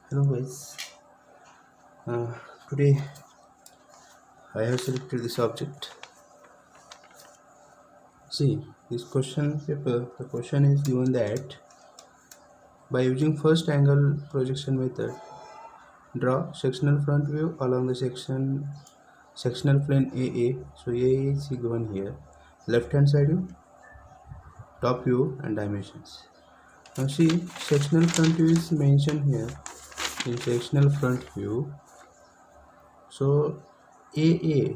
Hello guys, uh, today I have selected this object. See this question paper, the question is given that by using first angle projection method, draw sectional front view along the sectional plane AA. So AA is given here, left hand side view, top view and dimensions. Now see sectional front view is mentioned here in sectional front view. So AA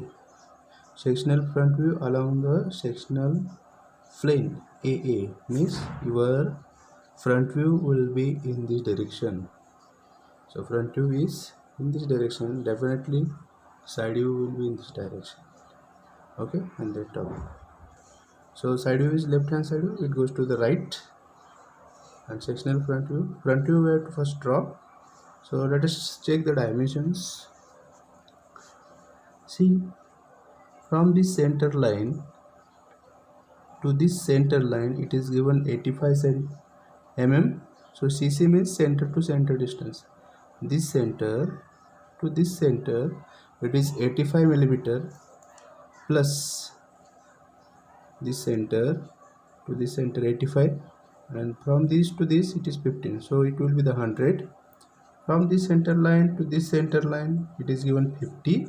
sectional front view along the sectional plane AA means your front view will be in this direction. So front view is in this direction, definitely side view will be in this direction. Okay, and that top. So side view is left hand side view, it goes to the right, and sectional front view. Front view we have to first draw. So let us check the dimensions. See, from this center line to this center line it is given 85 mm. So cc means center to center distance. This center to this center it is 85 millimeter, plus this center to this center 85, and from this to this it is 15, so it will be the 100. From this center line to this center line it is given 50,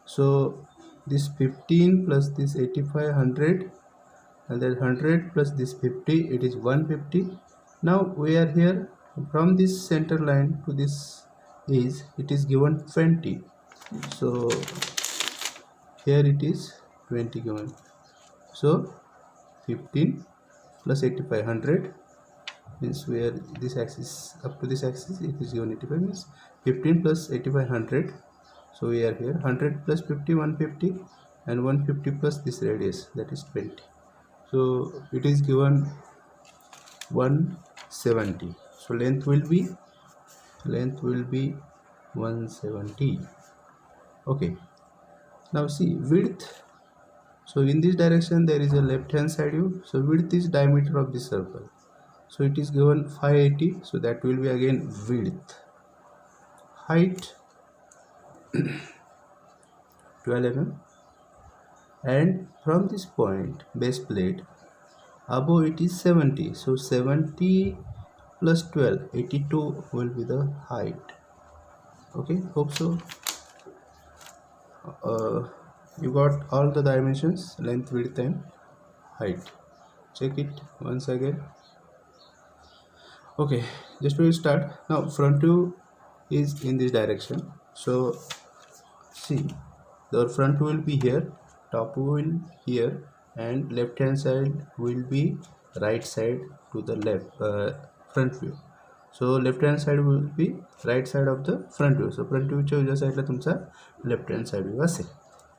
so this 15 plus this 85 100, and then 100 plus this 50 it is 150. Now we are here, from this center line to this it is given 20, so here it is 20 given. So 15 plus 85 100 means where this axis up to this axis it is given 85, means 15 plus 85 100. So we are here 100 plus 50 150, and 150 plus this radius, that is 20. So it is given 170. So length will be 170. Okay, now see width. So in this direction there is a left hand side view. So width is diameter of this circle, so it is given 580, so that will be again width. Height 12 mm, and from this point base plate above it is 70, so 70 plus 12 82 will be the height. Okay, hope so you got all the dimensions, length, width and height. Check it once again. Okay, just we will start now. Front view is in this direction, so see the front will be here, top will here, and left hand side will be right side to the left front view. So left hand side will be right side of the front view. So front view च्या उजव्या साइडला तुमचा left hand side view असेल.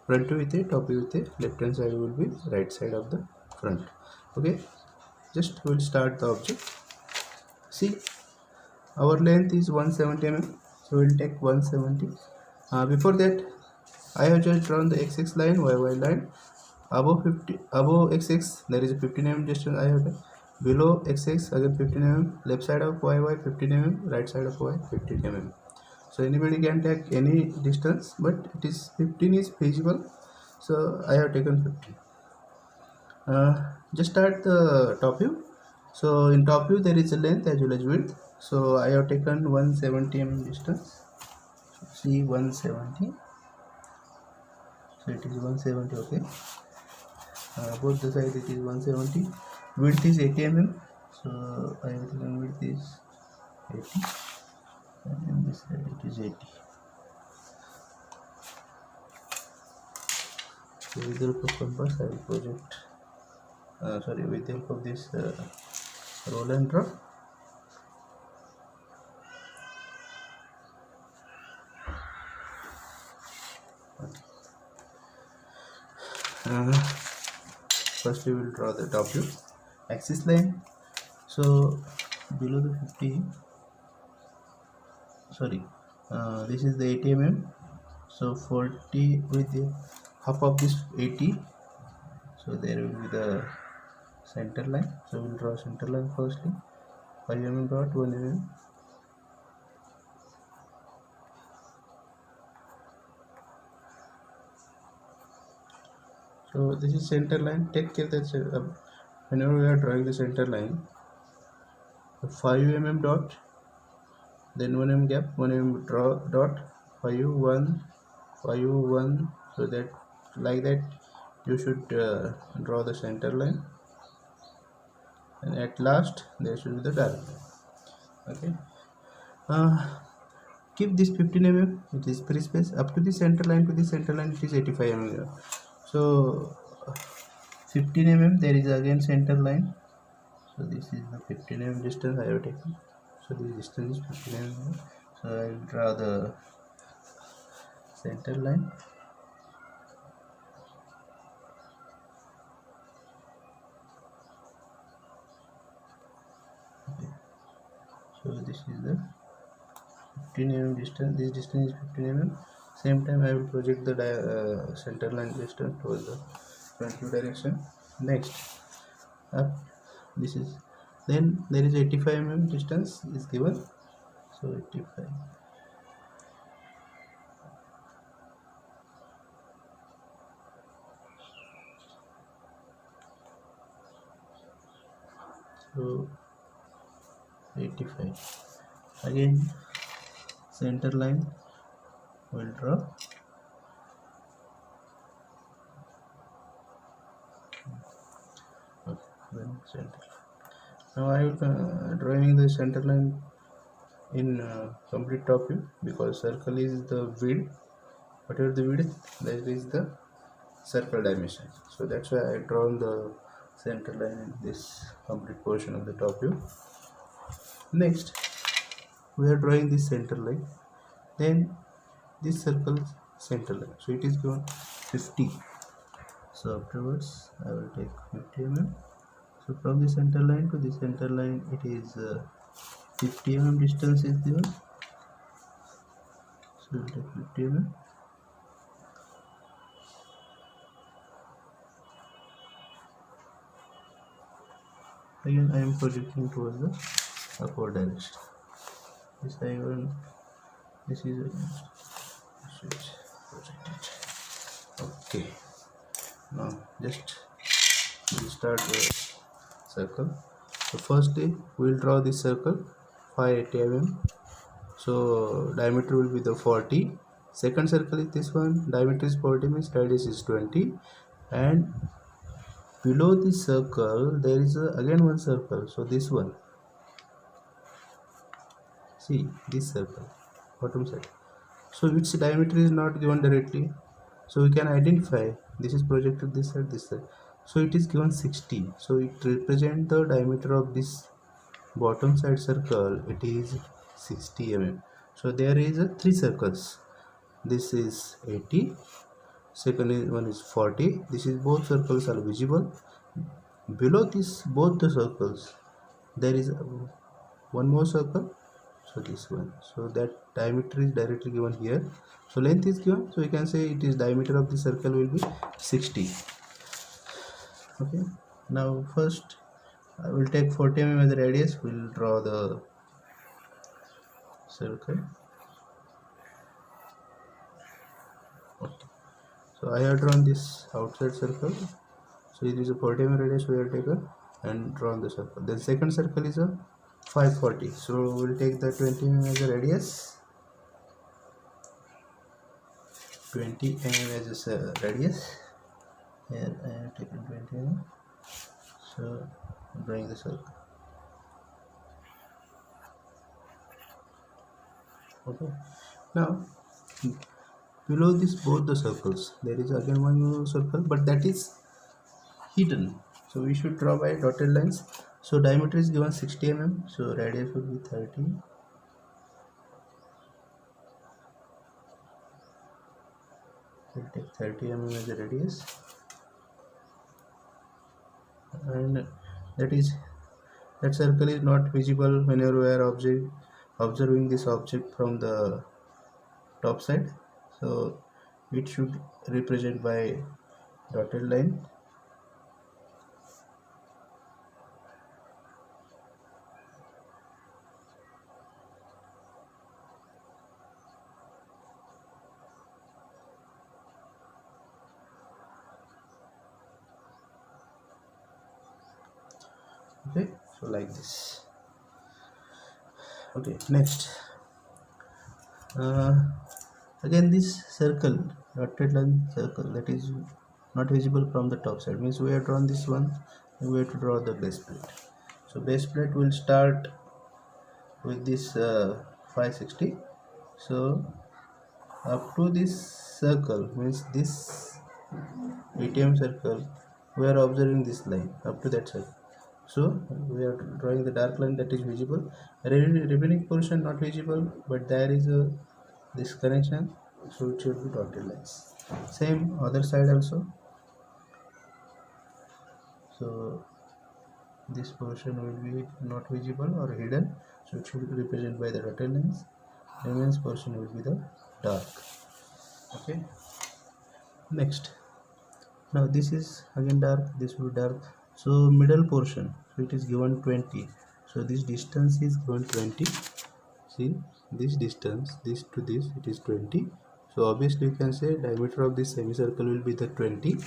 Front view इथे, top view इथे, left hand side will be right side of the front. Okay, just we'll start the object. See, our length is 170 mm, so we'll take 170. Before that I have just drawn the x-axis line, y-y line. Above x-axis there is a 15 mm distance I have done. Below x-axis again 15 mm, left side of y-y 15 mm, right side of y 15 mm. So anybody can take any distance, but it is 15 is feasible, so I have taken 15. Just start the top view. So in top view there is a length as well as width, so I have taken 170 mm distance. See 170, so it is 170. Okay, both the sides it is 170. Width is 80 mm, so I have taken width is 80, and in this side it is 80. So with the help of compass I will project, with the help of this roll and draw. First we will draw the top view axis line. So below the 50, this is the 80 mm, so 40 with the half of this 80, so there will be the center line. So we will draw center line firstly, 5 mm dot 1 mm, So this is center line. Take care that whenever we are drawing the center line, the 5 mm dot, then 1 mm gap, 1 mm draw dot, 5 1 5 1. So that like that you should draw the center line, and at last there should be the dark line. Okay. Keep this 15 mm, it is free space. Up to the center line, to the center line it is 85 mm. So 15 mm there is again center line. So this is the 15 mm distance I have taken. So this distance is 15 mm. So I will draw the center line. Okay. So this is the 15 mm distance. This distance is 15 mm. Same time I will project the center line distance towards the front view direction. Next, up this is, then there is 85 mm distance is given. So 85. So 85. Again center line will draw. Okay, then center. Now I will drawing the center line in complete top view, because circle is the width. Whatever the width, that is the circle dimension. So that's why I drawn the center line in this complete portion of the top view. Next, we are drawing this center line. Then this circle center line. So it is given 50. So afterwards, I will take 50 mm. So from the center line to the center line, it is 50 mm distance is given. So we'll take 50 mm. Again, I am projecting towards the upward direction. This I will. This is projected. Okay. Now just we'll start the circle. So firstly, we'll draw this circle 580 mm. So diameter will be the 40. Second circle is this one. Diameter is 40, means radius is 20, and below this circle there is again one circle. So this one. See this circle, bottom side. So its diameter is not given directly. So we can identify this is projected this side, this side. So it is given 60. So it represents the diameter of this bottom side circle. It is 60 mm. So there is three circles. This is 80. Second one is 40. This is both circles are visible. Below this both the circles there is one more circle. So this one. So that diameter is directly given here. So length is given. So we can say it is diameter of the circle will be 60. Okay. Now first I will take 40 mm as the radius. We will draw the circle. Okay. So I have drawn this outside circle. So it is a 40 mm radius we have taken and drawn the circle. Then second circle is a 540. So we'll take the 20 mm as a radius. 20 mm as a radius. Here I have taken 20 mm. So drawing the circle. Okay. Now below this both the circles there is again one more circle, but that is hidden. So we should draw by dotted lines. So diameter is given 60 mm. So radius will be 30. We'll take 30 mm as a radius, and that circle is not visible whenever we are observing this object from the top side. So it should represent by dotted line. Okay, so like this. Okay, next, uh, again this circle, dotted line circle, that is not visible from the top side, means we have drawn this one, and we have to draw the base plate. So base plate will start with this 560. So up to this circle, means this ATM circle, we are observing this line up to that circle. So we are drawing the dark line that is visible. Remaining portion not visible, but there is a this connection, so it should be dotted lines. Same other side also. So this portion will be not visible or hidden, so it should be represented by the dotted lines. Remaining portion will be the dark. Okay. Next. Now this is again dark. This will be dark. So middle portion. So it is given 20. So this distance is given 20. See this distance, this to this, it is 20. So obviously you can say diameter of this semicircle will be the 20.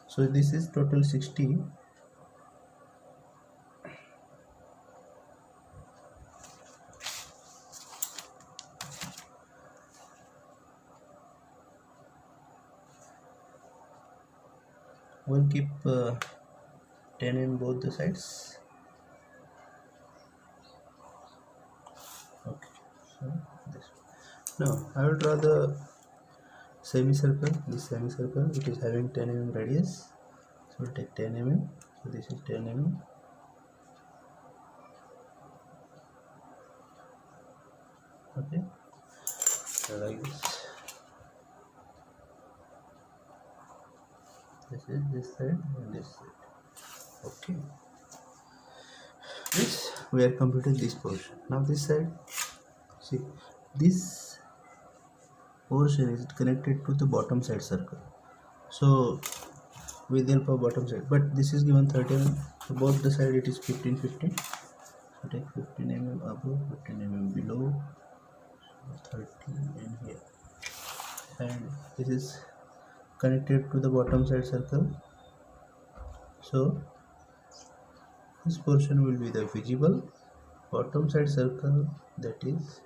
So this is total 60. We'll keep 10 in both the sides. Okay, so this. Now I will draw the semicircle. This semicircle, it is having 10 mm radius. So we'll take 10 mm. So this is 10 mm. Okay, so like this. This is this side and this side. Okay, this we are completed this portion. Now this side, see this portion is connected to the bottom side circle. So with the help of bottom side, but this is given 30 mm. So both the side it is 15 15. So take 15 mm above, 15 mm below, so 30 in here, and this is connected to the bottom side circle. So this portion will be the visible. Bottom side circle that is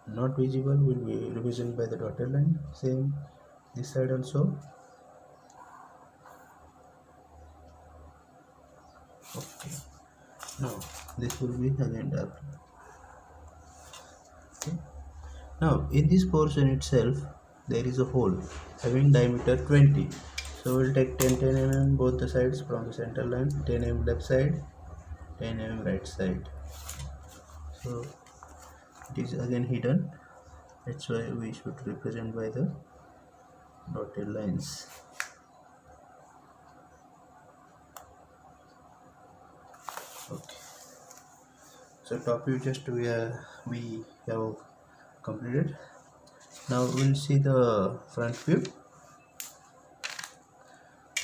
not visible will be represented by the dotted line. Same this side also. Okay, now this will be again dark. Okay. Now in this portion itself there is a hole having diameter 20. So we'll take 10 mm both the sides from the center line, 10 mm left side, 10 mm right side. So it is again hidden, that's why we should represent by the dotted lines. Okay, so top view just we have completed. Now we'll see the front view.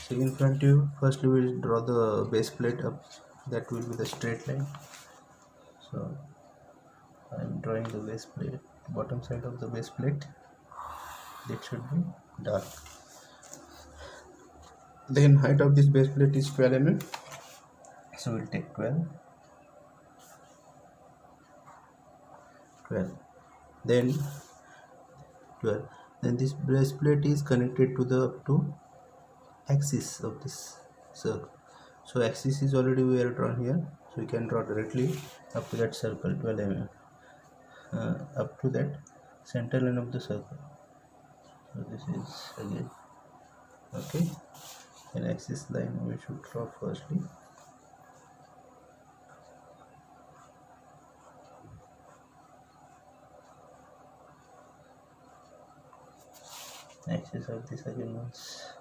So in front view, firstly we'll draw the base plate up, that will be the straight line. So I'm drawing the base plate, bottom side of the base plate, that should be dark. Then height of this base plate is 12 mm. So we'll take 12. Then 12. Then this base plate is connected to the up to axis of this circle. So axis is already we are drawn here. So you can draw directly up to that circle 12 mm. Up to that center line of the circle. So this is again okay. An axis line we should draw firstly. Axis of this again once.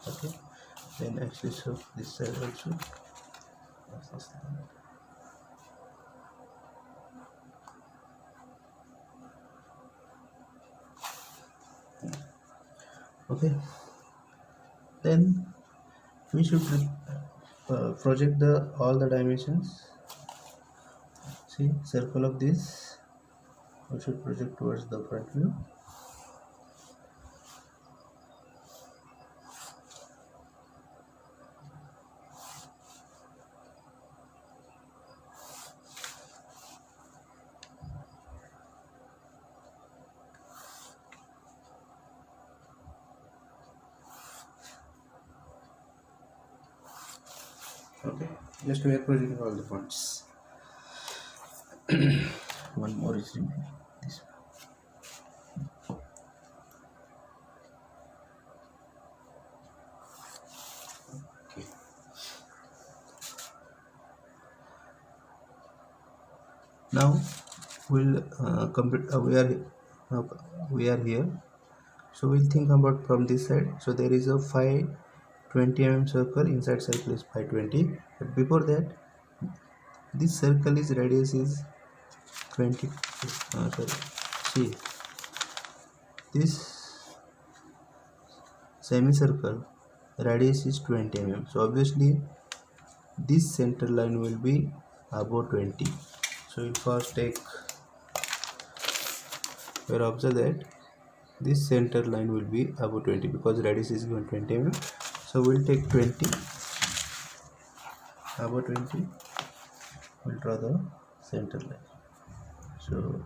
Okay, then axis of this side also. Axis line. Okay, then we should project the all the dimensions. See, circle of this we should project towards the front view. Okay, just we are projecting all the points. One more is remaining. This one. Okay. Now we'll complete. Uh, we are here. So we'll think about from this side. So there is a 520 mm circle. Inside circle is 520. But before that, this circle is radius is 20. Sorry. See, this semicircle radius is 20 mm. So obviously this center line will be above 20. So we'll first take. We'll observe that this center line will be above 20 because radius is given 20 mm. So we'll take 20 above 20. We'll draw the center line. So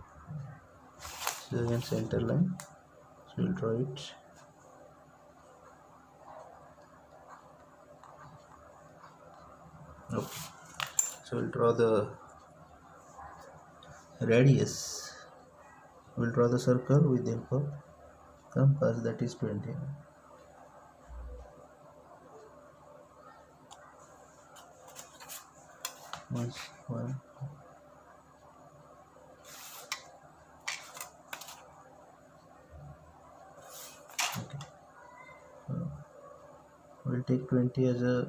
this is again center line. So we'll draw it. Okay. So we'll draw the radius. We'll draw the circle with the help of compass, that is 20 mm. One. Okay. So we'll take 20 as a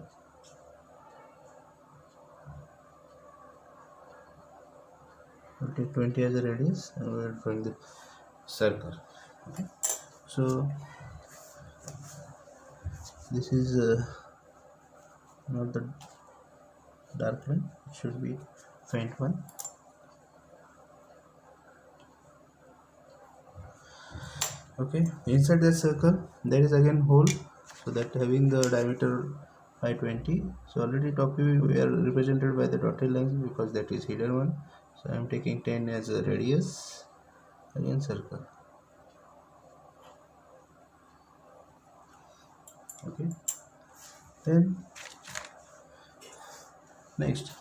radius and we'll draw the circle. Okay. So this is not the dark line, it should be faint one. Okay, inside that circle there is again hole, so that having the diameter 520. So already top view we are represented by the dotted lines because that is hidden one. So I am taking 10 as a radius, again circle. Okay, then next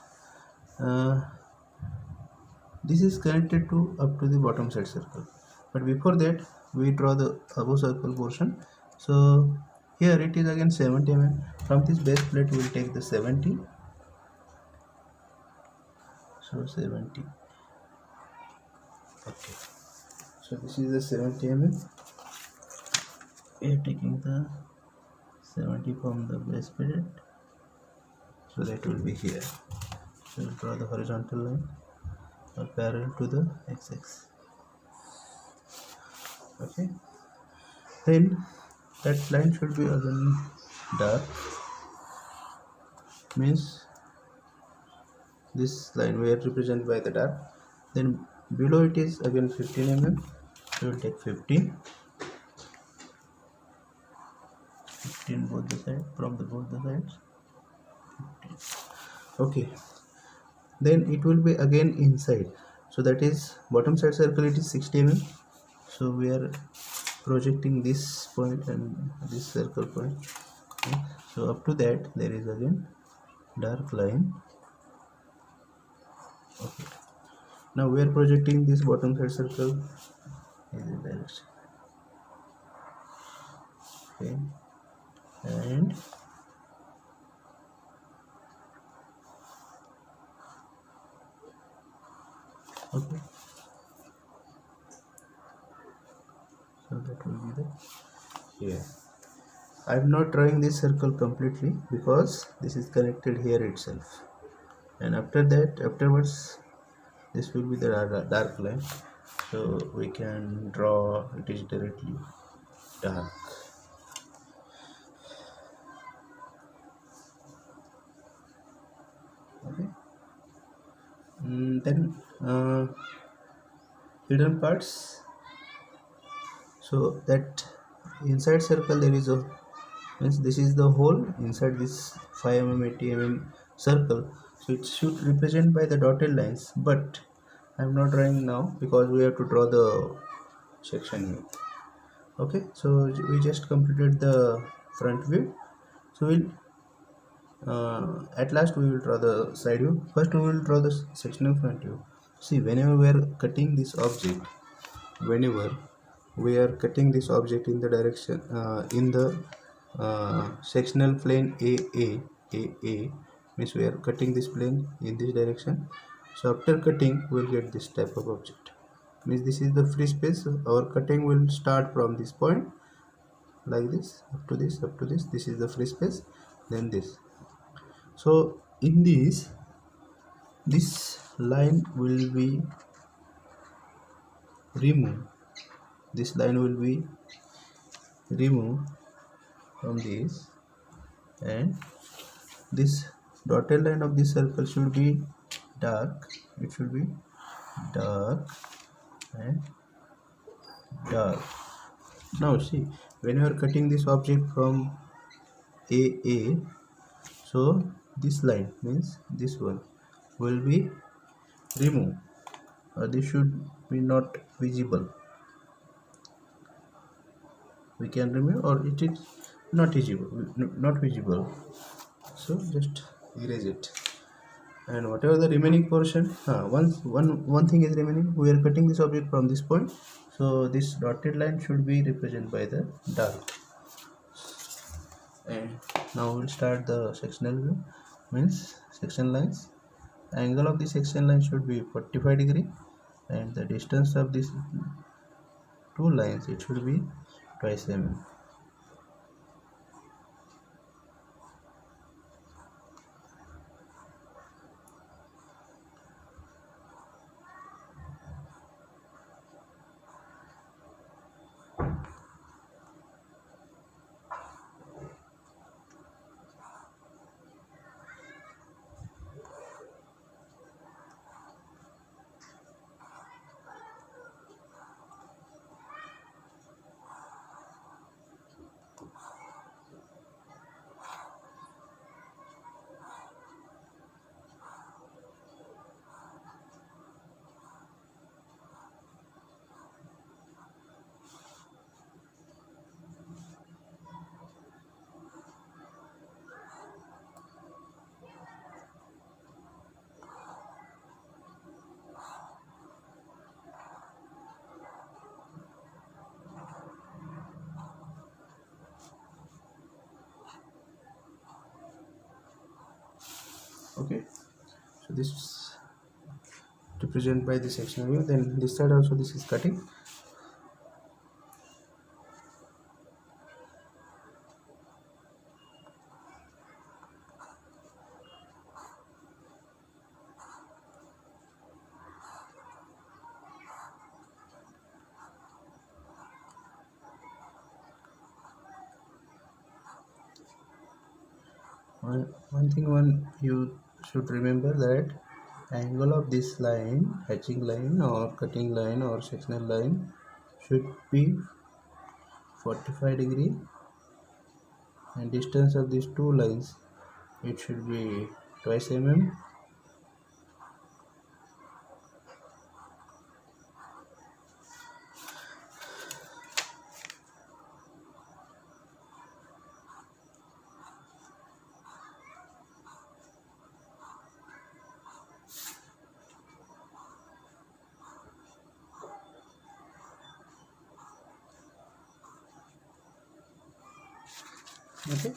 this is connected to up to the bottom side circle, but before that we draw the above circle portion. So here it is again 70 mm. From this base plate we will take the 70. So 70. Okay, so this is the 70 mm. We are taking the 70 from the base plate, so that will be here. So we'll draw the horizontal line or parallel to the x-axis. Okay, then that line should be again dark, means this line we are represented by the dark. Then below it is again 15 mm. So we'll take 15 both the sides, from the both the sides 15. Okay, then it will be again inside, so that is bottom side circle, it is 60 mm. So we are projecting this point and this circle point. Okay. So up to that there is again dark line. Okay, now we are projecting this bottom side circle in this direction. Okay, and okay, so that will be the here. I am not drawing this circle completely because this is connected here itself, and afterwards this will be the dark line, so we can draw it is directly dark. Okay, then hidden parts. So that inside circle there is a, means this is the hole inside this 5 mm 80 mm circle, so it should represent by the dotted lines, but I am not drawing now because we have to draw the section view. Okay, so we just completed the front view, so we'll At last we will draw the side view. First we will draw the sectional front view. See, whenever we are cutting this object, whenever we are cutting this object in the direction in the sectional plane AA means we are cutting this plane in this direction. So after cutting we will get this type of object, means this is the free space. Our cutting will start from this point like this up to this, up to this is the free space, then this. So in this line will be removed, this line will be removed from this, and this dotted line of this circle should be dark, it should be dark and dark. Now see, when you are cutting this object from AA, so this line means this one will be removed, this should be not visible. We can remove, or it is not visible, so just erase it. And whatever the remaining portion, one thing is remaining, we are cutting this object from this point, so this dotted line should be represented by the dark. And now we'll start the sectional view, means section lines. Angle of the section line should be 45 degree, and the distance of these two lines, it should be twice mm. Okay, so this is represented by the sectional view. Then this side also, this is cutting. One thing you should remember, that angle of this line, hatching line or cutting line or sectional line, should be 45 degree, and distance of these two lines, it should be twice mm. Okay,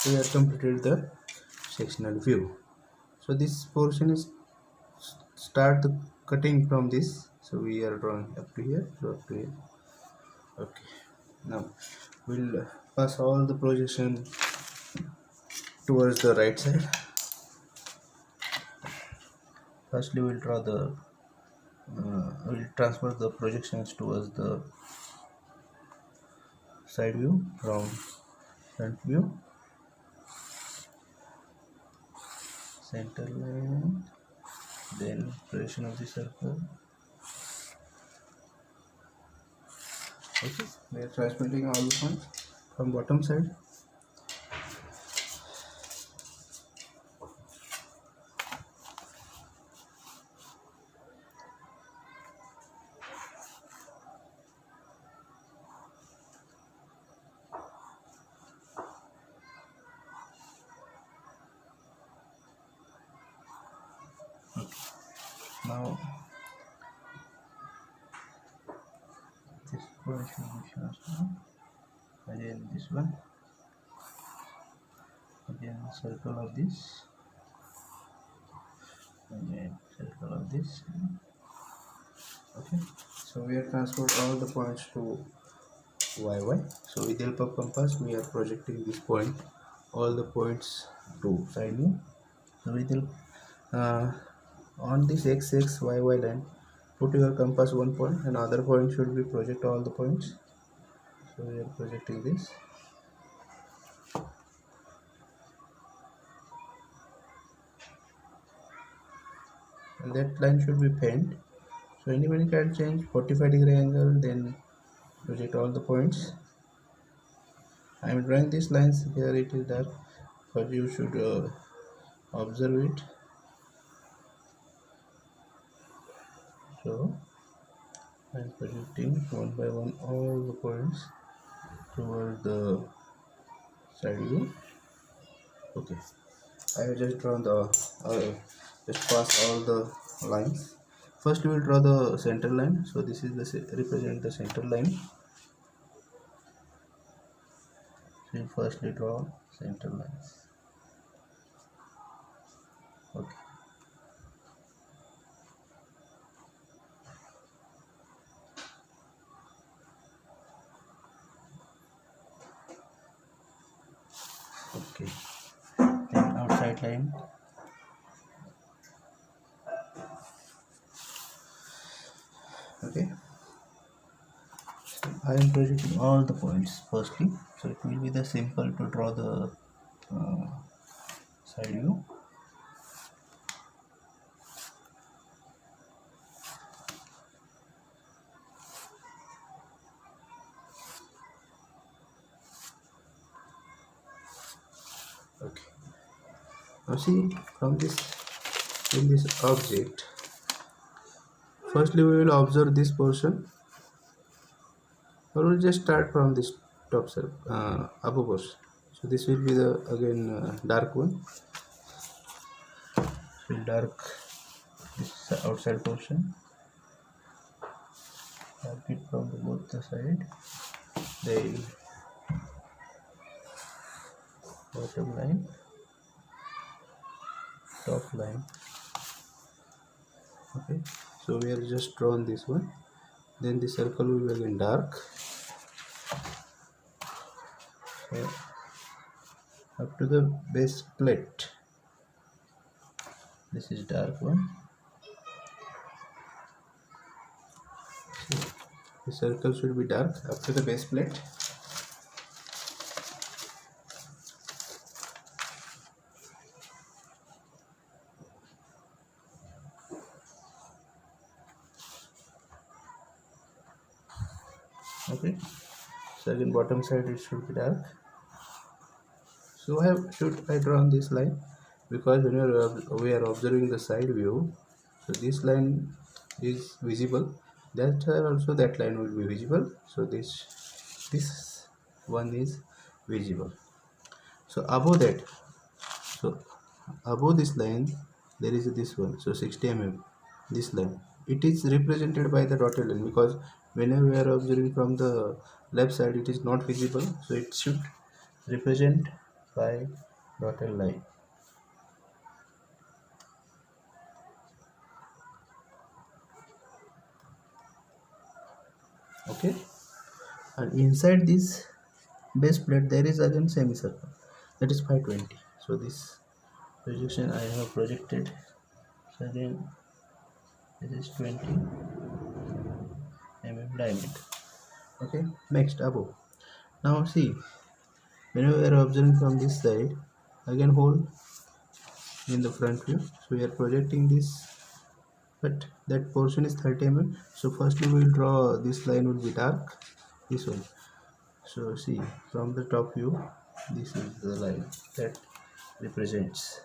we have completed the sectional view. So this portion is start the cutting from this, so we are drawing up to here, so up to here. Okay, now we'll pass all the projection towards the right side. Firstly we'll draw the we'll transfer the projections towards the side view from front view. Center line, then projection of the circle. Okay, we are transmitting all the points from bottom side. Now this one should be shown. Again this one, again circle of this, again circle of this. Okay, so we have transferred all the points to yy. So with the help of compass we are projecting this point, all the points to side view. So with the on this x y line, put your compass one point, and other point should be project all the points. So we are projecting this. And that line should be bent. So anybody can change 45-degree angle, then project all the points. I am drawing these lines here, it is dark, but you should observe it. So I am projecting one by one all the points toward the side view. Okay, I have just drawn the just pass all the lines. First we will draw the center line. So this is the represent the center line. So we firstly draw center lines. Okay. Okay. Then outside line. Okay. I am projecting all the points firstly, so it will be the simple to draw the side view. Okay. Now see, from this, in this object, firstly we will observe this portion, or we'll just start from this top upper portion. So this will be the again dark one. So dark this outside portion, dark it from both the side. The bottom line, top line. Okay, so we have just drawn this one. Then the circle will be again dark. So up to the base plate, this is dark one. So the circle should be dark up to the base plate. Okay, so again bottom side it should be dark. So should I draw on this line, because when we are observing the side view, so this line is visible, that also that line will be visible. So this one is visible. So above that, so above this line there is this one, so 60 mm, this line, it is represented by the dotted line, because whenever we are observing from the left side it is not visible, so it should represent by dotted line. Okay, and inside this base plate there is again semicircle, that is 520. So this projection I have projected, so again this is 20 mm diameter. Okay, next above. Now see, whenever we are observing from this side, again hold in the front view, so we are projecting this, but that portion is 30 mm. So firstly we will draw this line will be dark, this one. So see, from the top view, this is the line that represents,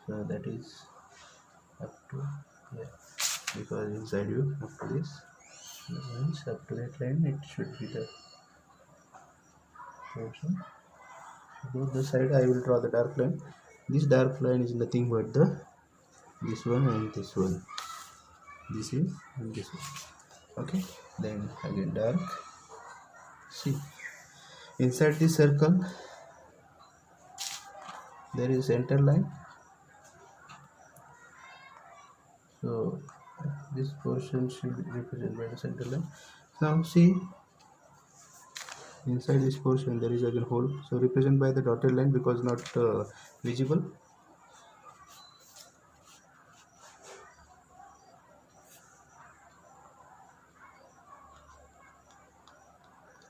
so that is up to here, because inside view up to this means up to that line it should be the portion. Both the side I will draw the dark line. This dark line is nothing but the this one and this one, this is and this one. Okay, then again dark. See, inside this circle there is center line, so this portion should be represented by the center line. Now see, inside this portion there is again hole, so represent by the dotted line because not visible.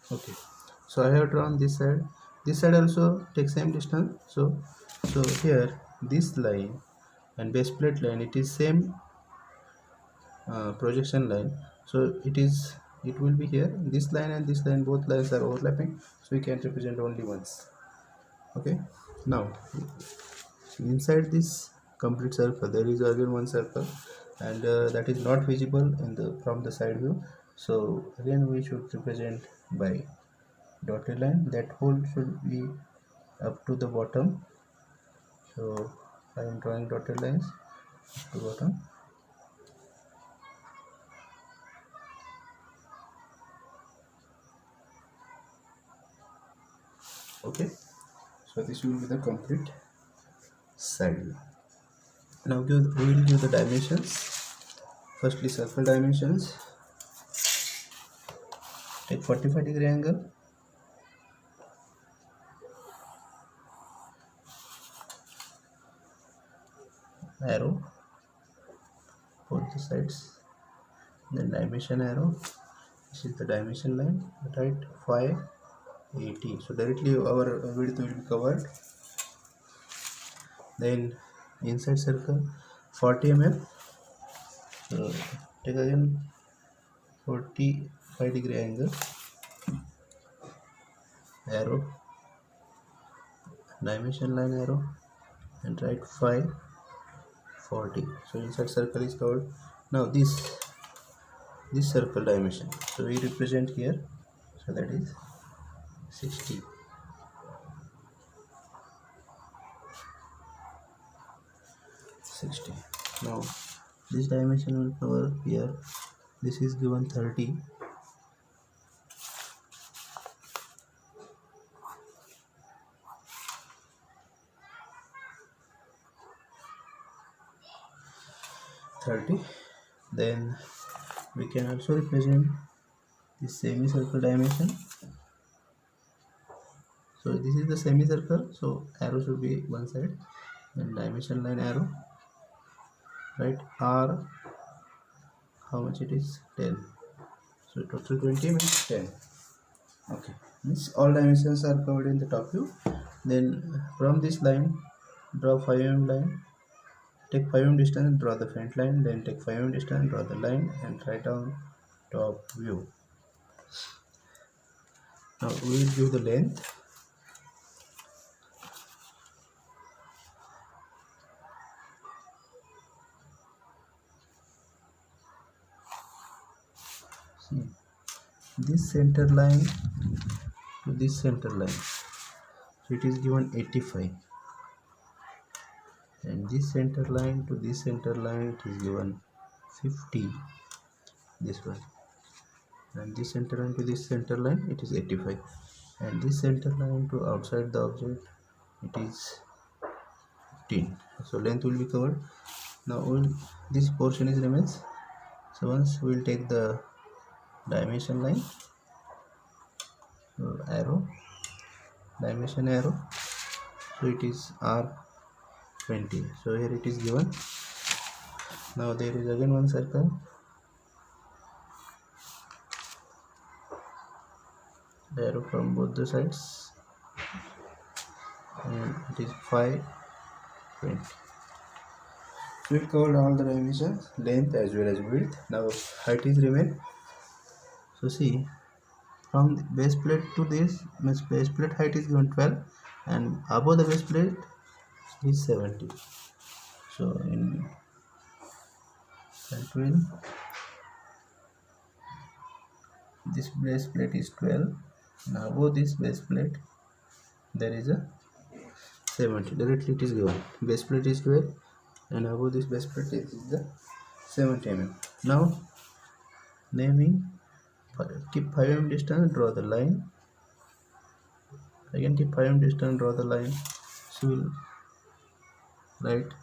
Okay, so I have drawn this side also take same distance. So here this line and base plate line, it is same projection line, so it will be here. This line and this line, both lines are overlapping, so we can represent only once. Okay, now inside this complete circle there is again one circle, and that is not visible in the from the side view, so again we should represent by dotted line. That hole should be up to the bottom, so I am drawing dotted lines up to bottom. Okay, so this will be the complete side view. Now we will give the dimensions. Firstly, circle dimensions. Take 45-degree angle, arrow both the sides, then dimension arrow. This is the dimension line, right? 580, so directly our width will be covered. Then inside circle 40 mm, so take again 45-degree angle, arrow, dimension line arrow, and write 540. So inside circle is covered. Now this circle dimension, so we represent here, so that is 60. Now this dimension will cover here. This is given 30. Then we can also represent this semicircle dimension. So this is the semicircle, so arrow should be one side, then dimension line arrow, right? R, how much it is? 10. So total 20 means 10. Okay, means all dimensions are covered in the top view. Then from this line draw 5 mm line, take 5 mm distance, draw the front line, then take 5 mm distance, draw the line, and write down top view. Now we will give the length. See, this center line to this center line, so it is given 85, and this center line to this center line, it is given 50, this one, and this center line to this center line, it is 85, and this center line to outside the object, it is 15. So length will be covered. Now this portion is remains, so once we will take the dimension line, so arrow, dimension arrow, so it is R20, so here it is given. Now there is again one circle, arrow from both the sides, and it is 520. We covered all the dimensions, length as well as width. Now height is remain. So see, from the base plate to this, means base plate height is given 12, and above the base plate is 70. So in 12, this base plate is 12, and above this base plate there is a 70. Directly it is given. Base plate is 12, and above this base plate is the 70 mm. Now naming, keep 5 mm distance, draw the line. Again keep 5 mm distance, draw the line. So we'll write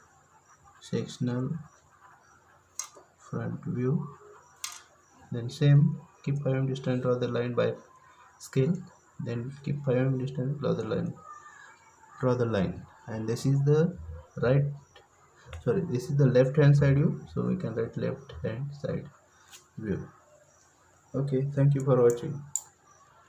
sectional front view. Then same, keep 5 mm distance, draw the line by scale. Then keep 5 mm distance, draw the line. And this is the this is the left hand side view, so we can write left hand side view. Okay, thank you for watching.